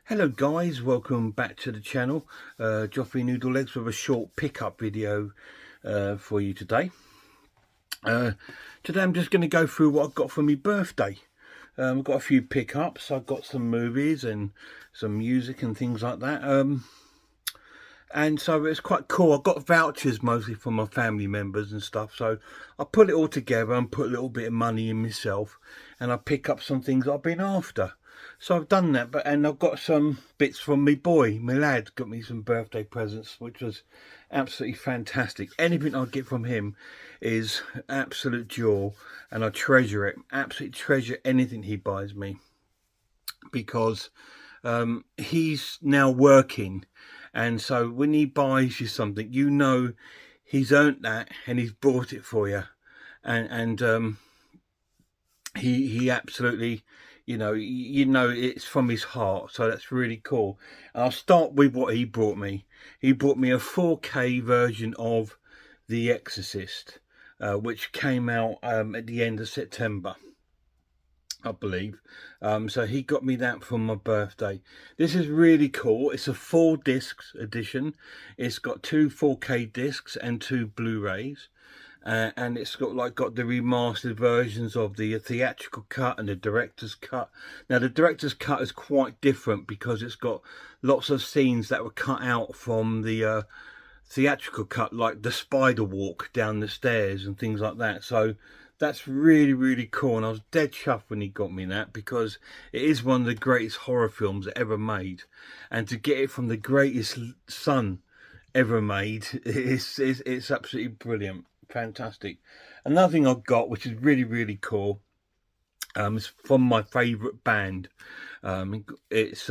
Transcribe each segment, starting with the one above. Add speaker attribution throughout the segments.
Speaker 1: Hello guys, welcome back to the channel. Joffrey Noodle Legs with a short pickup video for you today. Today I'm just going to go through what I've got for my birthday. I've got a few pickups. I've got some movies and some music and things like that. And so it's quite cool. I've got vouchers mostly from my family members and stuff. So I put it all together and put a little bit of money in myself. And I pick up some things I've been after. So I've done that. And I've got some bits from my boy, my lad, got me some birthday presents, which was absolutely fantastic. Anything I get from him is absolute joy. And I treasure it. Absolutely treasure anything he buys me. Because he's now working. And so when he buys you something, you know he's earned that and he's bought it for you. And he absolutely, you know it's from his heart. So that's really cool. And I'll start with what he brought me. He brought me a 4K version of The Exorcist, which came out at the end of September, I believe. So he got me that for my birthday. This is really cool. It's a 4-disc edition. It's got 2 4K discs and 2 Blu-rays. And it's got the remastered versions of the theatrical cut and the director's cut. Now the director's cut is quite different because it's got lots of scenes that were cut out from the theatrical cut, like the spider walk down the stairs and things like that. So that's really, really cool. And I was dead chuffed when he got me that, because it is one of the greatest horror films ever made. And to get it from the greatest son ever made, it's absolutely brilliant. Fantastic. Another thing I've got, which is really, really cool, is from my favourite band. It's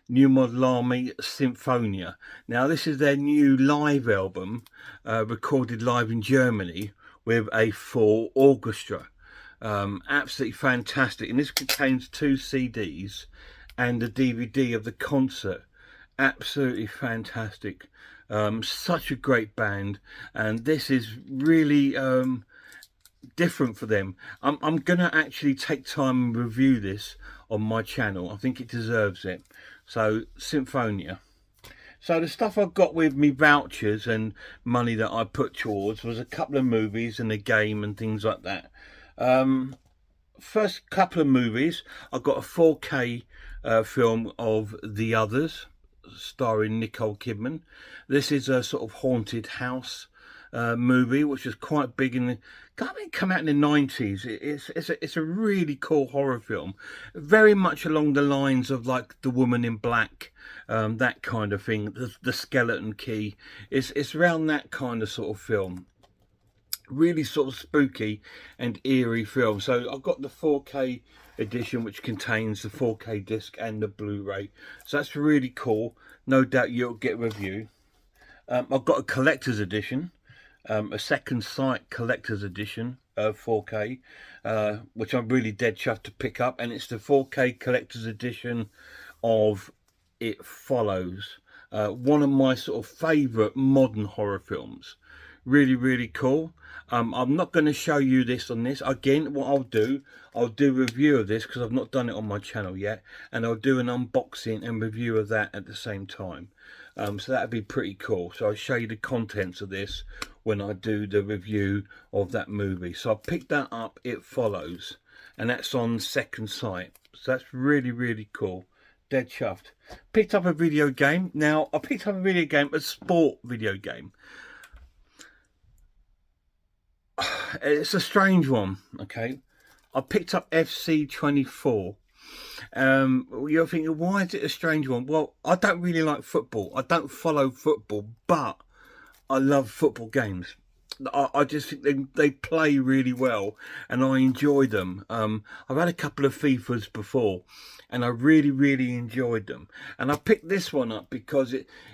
Speaker 1: New Model Army Symphonia. Now this is their new live album, recorded live in Germany with a full orchestra. Absolutely fantastic. And this contains 2 CDs and a DVD of the concert. Absolutely fantastic. Such a great band, and this is really different for them. I'm gonna actually take time and review this on my channel. I think it deserves it. So Symphonia. So the stuff I got with me vouchers and money that I put towards was a couple of movies and a game and things like that. First couple of movies, I got a 4K film of The Others, starring Nicole Kidman. This is a sort of haunted house movie, which is quite big in the, I think, come out in the 90s. It's a really cool horror film, very much along the lines of like The Woman in Black, that kind of thing. The Skeleton Key. It's around that kind of sort of film. Really sort of spooky and eerie film. So I've got the 4K edition, which contains the 4K disc and the Blu-ray. So that's really cool. No doubt you'll get a review. I've got a collector's edition, a Second Sight collector's edition of 4K, which I'm really dead chuffed to pick up. And it's the 4K collector's edition of It Follows, one of my sort of favourite modern horror films. Really, really cool. I'm not going to show you this on this. Again, what I'll do a review of this, because I've not done it on my channel yet, and I'll do an unboxing and review of that at the same time. So that'd be pretty cool. So I'll show you the contents of this when I do the review of that movie. So I picked that up, It Follows, and that's on Second Sight. So that's really, really cool. Dead chuffed. Picked up a video game. Now I picked up a video game, a sport video game. It's a strange one. Okay, I picked up FC24. You're thinking, why is it a strange one? Well, I don't really like football. I don't follow football, but I love football games. I just think they play really well and I enjoy them. I've had a couple of FIFAs before and I really, really enjoyed them. And I picked this one up because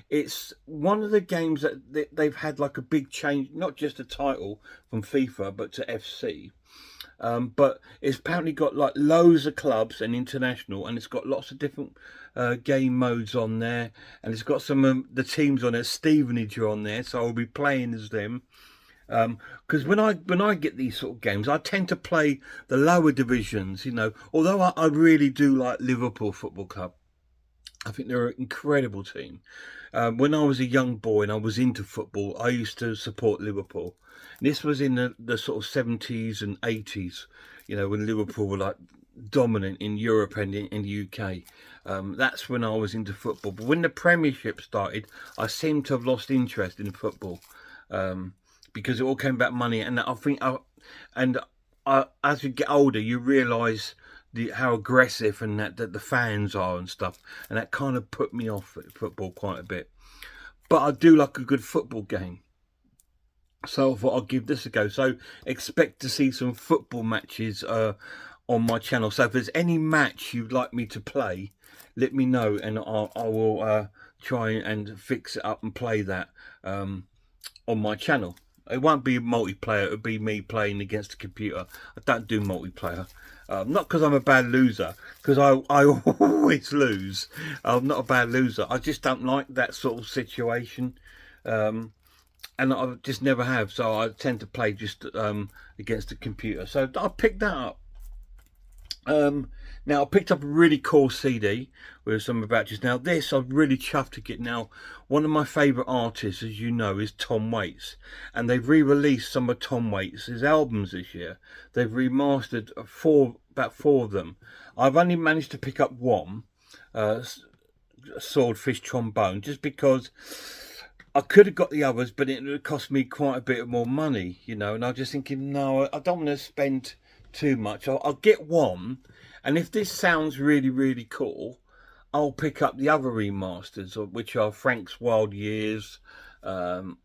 Speaker 1: it's one of the games that they've had like a big change, not just a title from FIFA, but to FC. But it's apparently got like loads of clubs and international, and it's got lots of different game modes on there, and it's got some of the teams on it. Stevenage are on there, so I'll be playing as them. Because when I get these sort of games, I tend to play the lower divisions, you know. Although I really do like Liverpool Football Club, I think they're an incredible team. When I was a young boy and I was into football, I used to support Liverpool. And this was in the sort of 70s and 80s, you know, when Liverpool were like dominant in Europe and in the UK. That's when I was into football. But when the Premiership started, I seemed to have lost interest in football, because it all came about money. And I think, as you get older, you realise how aggressive and that the fans are and stuff, and that kind of put me off at football quite a bit. But I do like a good football game, so I thought I'll give this a go. So expect to see some football matches on my channel. So if there's any match you'd like me to play, let me know, and I will try and fix it up and play that on my channel. It won't be multiplayer, it'll be me playing against the computer. I don't do multiplayer. Not because I'm a bad loser, because I always lose. I'm not a bad loser. I just don't like that sort of situation. And I just never have. So I tend to play just against the computer. So I picked that up. Now I picked up a really cool CD with some about just now. This I'm really chuffed to get. Now, one of my favourite artists, as you know, is Tom Waits, and they've re-released some of Tom Waits' albums this year. They've remastered about four of them. I've only managed to pick up one, Swordfish Trombone, just because I could have got the others, but it would cost me quite a bit more money, you know. And I was just thinking, no, I don't want to spend too much. I'll get one, and if this sounds really, really cool, I'll pick up the other remasters, which are Frank's Wild Years, Bone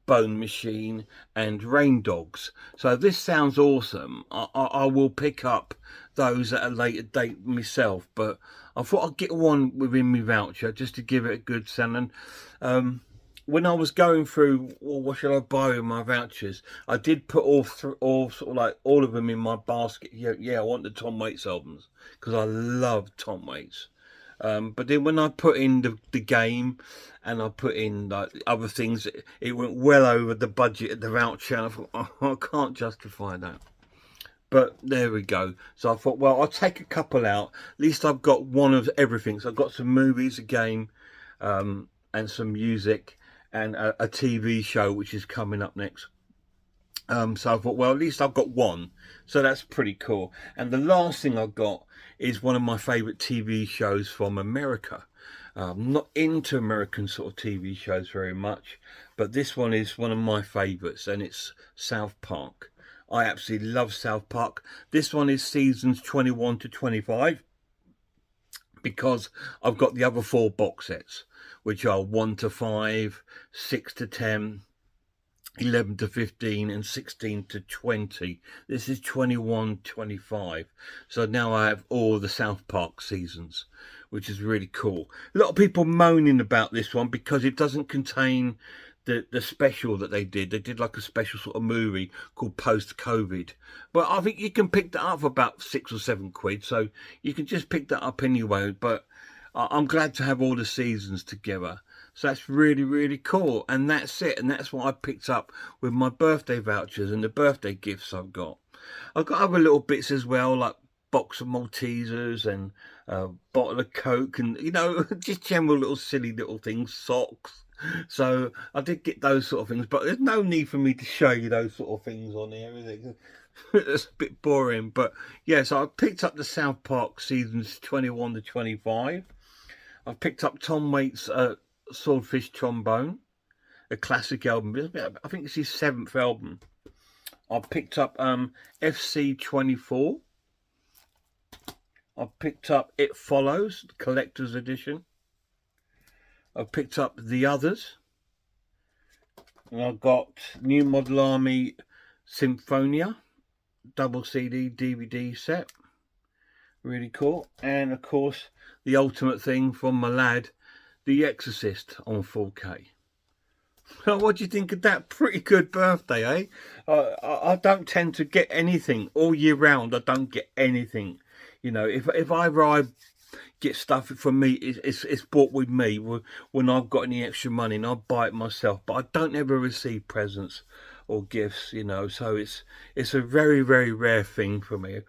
Speaker 1: Machine, and Rain Dogs. So if this sounds awesome, I will pick up those at a later date myself. But I thought I'd get one within my voucher just to give it a good sound. And when I was going through, well, what should I buy with my vouchers, I did put all sort of like all of them in my basket. Yeah, I want the Tom Waits albums because I love Tom Waits. But then when I put in the game and I put in like other things, it went well over the budget of the voucher. And I thought, oh, I can't justify that. But there we go. So I thought, well, I'll take a couple out. At least I've got one of everything. So I've got some movies, a game, and some music, and a TV show which is coming up next. So I thought, well, at least I've got one. So that's pretty cool. And the last thing I've got is one of my favourite TV shows from America. I'm not into American sort of TV shows very much, but this one is one of my favourites, and it's South Park. I absolutely love South Park. This one is seasons 21 to 25, because I've got the other four box sets, which are 1 to 5, 6 to 10, 11 to 15, and 16 to 20. This is 21, 25. So now I have all the South Park seasons, which is really cool. A lot of people moaning about this one because it doesn't contain the special that they did. They did like a special sort of movie called Post COVID. But I think you can pick that up for about £6 or £7. So you can just pick that up anyway. But I'm glad to have all the seasons together. So that's really, really cool. And that's it. And that's what I picked up with my birthday vouchers and the birthday gifts I've got. I've got other little bits as well, like box of Maltesers and a bottle of Coke and, you know, just general little silly little things, socks. So I did get those sort of things, but there's no need for me to show you those sort of things on here, is it? It's a bit boring. But yeah, so I picked up the South Park seasons 21 to 25. I've picked up Tom Waits' Swordfish Trombone, a classic album. I think it's his 7th album. I've picked up FC24. I've picked up It Follows, the collector's edition. I've picked up The Others. And I've got New Model Army Symphonia, double CD DVD set. Really cool. And of course, the ultimate thing from my lad, The Exorcist on 4K. What do you think of that? Pretty good birthday, eh? I don't tend to get anything all year round. I don't get anything. You know, if I get stuff from me, it's bought with me when I've got any extra money, and I buy it myself. But I don't ever receive presents or gifts, you know. So it's a very, very rare thing for me.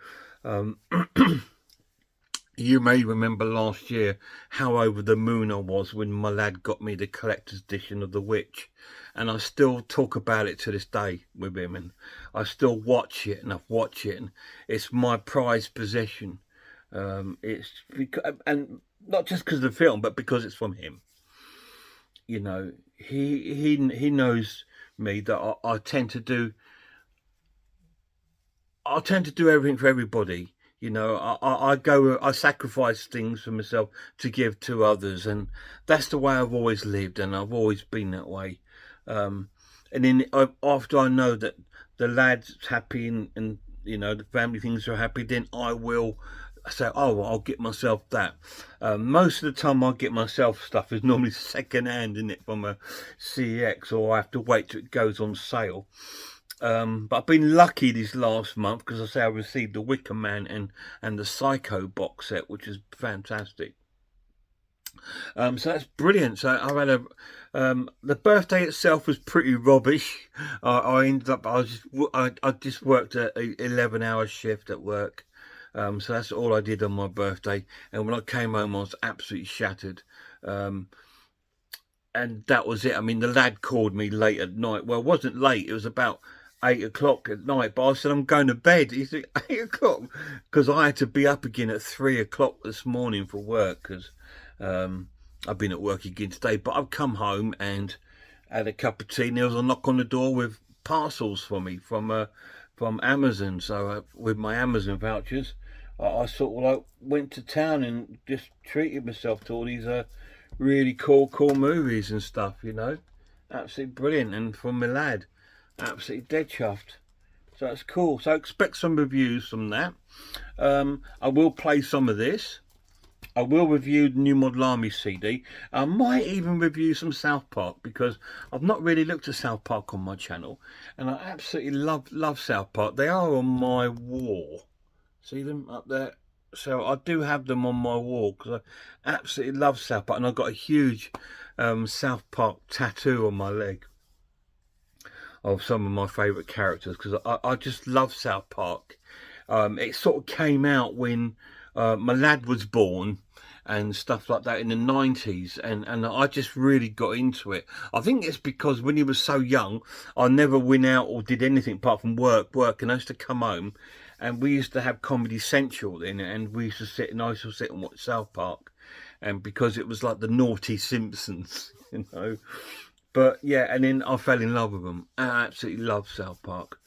Speaker 1: You may remember last year how over the moon I was when my lad got me the collector's edition of The Witch, and I still talk about it to this day with him, and I still watch it, and I've watched it, and it's my prized possession. It's because, and not just because of the film, but because it's from him. You know, he knows me that I tend to do. I tend to do everything for everybody. You know, I sacrifice things for myself to give to others, and that's the way I've always lived, and I've always been that way. Um, and then after I know that the lad's happy and you know the family things are happy, then I will say, oh, well, I'll get myself that. Most of the time, I get myself stuff is normally second hand, isn't it, from a CX, or I have to wait till it goes on sale. But I've been lucky this last month because I say I received the Wicker Man and the Psycho box set, which is fantastic. So that's brilliant. So I've had the birthday itself was pretty rubbish. I ended up I just worked a 11-hour shift at work. So that's all I did on my birthday. And when I came home, I was absolutely shattered. And that was it. I mean, the lad called me late at night. Well, it wasn't late. It was about 8 o'clock at night, but I said, I'm going to bed. He said, 8 o'clock? Because I had to be up again at 3 o'clock this morning for work, because I've been at work again today. But I've come home and had a cup of tea, and there was a knock on the door with parcels for me from Amazon. So with my Amazon vouchers, I sort of like went to town and just treated myself to all these really cool movies and stuff, you know. Absolutely brilliant. And from my lad, absolutely dead chuffed. So that's cool. So expect some reviews from that. I will play some of this. I will review the new Model Army CD. I might even review some South Park, because I've not really looked at South Park on my channel, and I absolutely love South Park. They are on my wall. See them up there? So I do have them on my wall because I absolutely love South Park, and I've got a huge South Park tattoo on my leg of some of my favourite characters, because I just love South Park. It sort of came out when my lad was born and stuff like that in the 90s, and I just really got into it. I think it's because when he was so young, I never went out or did anything apart from work, and I used to come home, and we used to have Comedy Central then, and we used to sit and watch South Park, and because it was like the naughty Simpsons, you know. But yeah, and then I fell in love with them. I absolutely love South Park.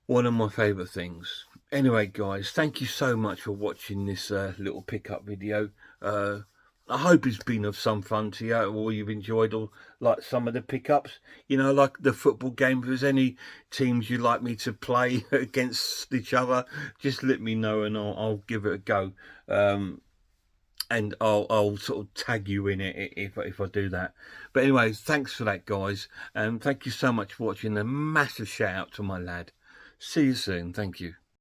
Speaker 1: One of my favourite things. Anyway, guys, thank you so much for watching this little pickup video. I hope it's been of some fun to you, or you've enjoyed all like some of the pickups. You know, like the football game. If there's any teams you'd like me to play against each other, just let me know and I'll give it a go. And I'll sort of tag you in it if I do that. But anyway, thanks for that, guys, and thank you so much for watching. A massive shout out to my lad. See you soon. Thank you.